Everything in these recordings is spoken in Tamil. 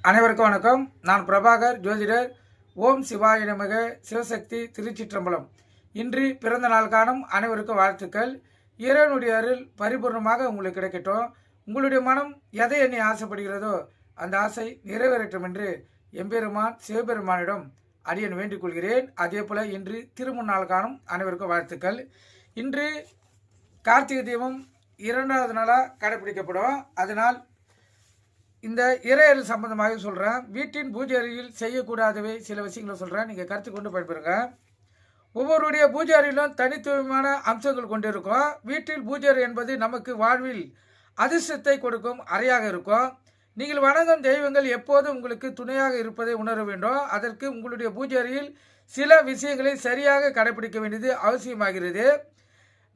அனைவருக்கும் வணக்கம். நான் பிரபாகர் ஜோதிடர். ஓம் சிவாய நமக. சிவசக்தி திருச்சிற்றம்பலம். இன்று பிறந்த நாள் காணும் அனைவருக்கும் வாழ்த்துக்கள். இறைவனுடைய அருள் பரிபூர்ணமாக உங்களுக்கு கிடைக்கட்டும். உங்களுடைய மனம் எதை எண்ணி ஆசைப்படுகிறதோ அந்த ஆசை நிறைவேறட்டும் என்று எம்பெருமான் சிவபெருமானிடம் அடியன் வேண்டிக் கொள்கிறேன். அதே போல இன்று திருமுன்னாள் காணும் அனைவருக்கும் வாழ்த்துக்கள். இன்று கார்த்திகை தீபம் 2வது நாளாக கடைபிடிக்கப்படும். அதனால் இந்த இறையல் சம்பந்தமாக சொல்கிறேன். வீட்டின் பூஜை அறையில் செய்யக்கூடாதவை சில விஷயங்களை சொல்கிறேன். நீங்கள் கருத்து கொண்டு பயன்பெறுங்க. ஒவ்வொருடைய பூஜை அறையிலும் தனித்துவமான அம்சங்கள் கொண்டிருக்கும். வீட்டில் பூஜை அறை என்பது நமக்கு வாழ்வில் அதிர்ஷ்டத்தை கொடுக்கும் அறையாக இருக்கும். நீங்கள் வணங்கும் தெய்வங்கள் எப்போதும் உங்களுக்கு துணையாக இருப்பதை உணர வேண்டும். அதற்கு உங்களுடைய பூஜை அறையில் சில விஷயங்களை சரியாக கடைபிடிக்க வேண்டியது அவசியமாகிறது.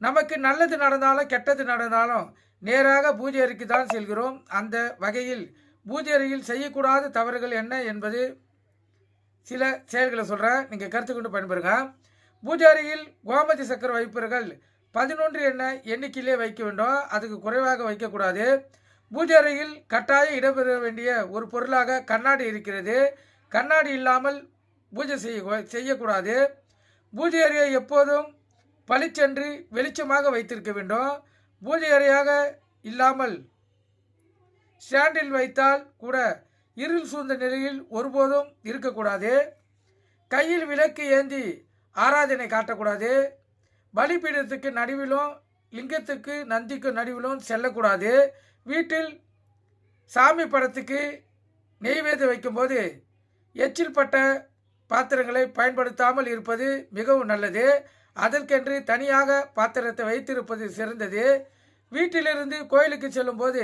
நமக்கு நல்லது நடந்தாலும் கெட்டது நடந்தாலும் நேராக பூஜை அறைக்கு தான் செல்கிறோம். அந்த வகையில் பூஜை அறையில் செய்யக்கூடாத தவறுகள் என்ன என்பது சில செயல்களை சொல்கிறேன். நீங்கள் கருத்து கொண்டு பயன்பெறுங்க. பூஜை அறையில் கோமதி சக்கரை வைப்பவர்கள் 11 எண்ணிக்கையிலே வைக்க வேண்டும். அதுக்கு குறைவாக வைக்கக்கூடாது. பூஜை அறையில் கட்டாயம் இடம்பெற வேண்டிய ஒரு பொருளாக கண்ணாடி இருக்கிறது. கண்ணாடி இல்லாமல் பூஜை செய்யக்கூடாது. பூஜை அறையை எப்போதும் பளிச்சென்று வெளிச்சமாக வைத்திருக்க வேண்டும். பூஜை அறையாக இல்லாமல் ஸ்டாண்டில் வைத்தால் கூட இருள் சூழ்ந்த நிலையில் ஒருபோதும் இருக்கக்கூடாது. கையில் விளக்கு ஏந்தி ஆராதனை காட்டக்கூடாது. பலிபீடத்துக்கு நடுவிலும் லிங்கத்துக்கு நந்திக்கு நடுவிலும் செல்லக்கூடாது. வீட்டில் சாமி படத்துக்கு நெய்வேதி வைக்கும்போது எச்சில் பட்ட பாத்திரங்களை பயன்படுத்தாமல் இருப்பது மிகவும் நல்லது. அதற்கென்று தனியாக பாத்திரத்தை வைத்திருப்பது சிறந்தது. வீட்டிலிருந்து கோயிலுக்கு செல்லும் போது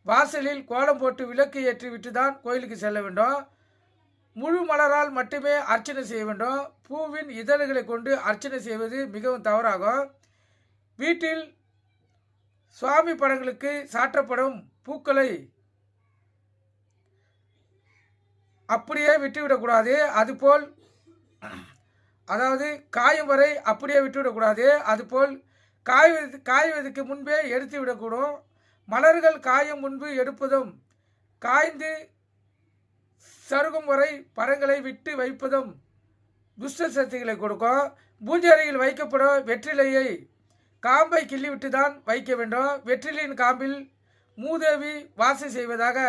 வாசலில் கோலம் போட்டு விளக்கு ஏற்றி விட்டு தான் கோயிலுக்கு செல்ல வேண்டும். முழு மலரால் மட்டுமே அர்ச்சனை செய்ய வேண்டும். பூவின் இதழ்களை கொண்டு அர்ச்சனை செய்வது மிகவும் தவறாகும். வீட்டில் சுவாமி படங்களுக்கு சாற்றப்படும் பூக்களை அப்படியே விட்டுவிடக்கூடாது. அதுபோல் அதாவது காயும் வரை அப்படியே விட்டுவிடக்கூடாது. அதுபோல் காய்வதற்கு முன்பே எடுத்து விடக்கூடும். மலர்கள் காயும் முன்பு எடுப்பதும் காய்ந்து சருகும் வரை பழங்களை விட்டு வைப்பதும் துஷ்ட சக்திகளை கொடுக்கும். பூஜை அறையில் வைக்கப்படும் வெற்றிலையை காம்பை கிள்ளிவிட்டு தான் வைக்க வேண்டும். வெற்றிலையின் காம்பில் மூதேவி வாசம் செய்வதாக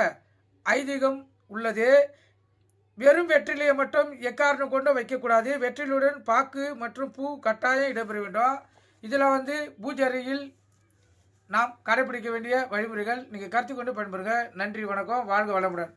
ஐதீகம் உள்ளது. வெறும் வெற்றிலையை மட்டும் எக்காரணம் கொண்டு வைக்கக்கூடாது. வெற்றிலையுடன் பாக்கு மற்றும் பூ கட்டாயம் இடம்பெற வேண்டும். இதில் பூஜை அறையில் நாம் கடைபிடிக்க வேண்டிய வழிமுறைகள். நீங்கள் கருத்து கொண்டு பயன்பெறுங்க. நன்றி, வணக்கம், வாழ்க வளமுடன்.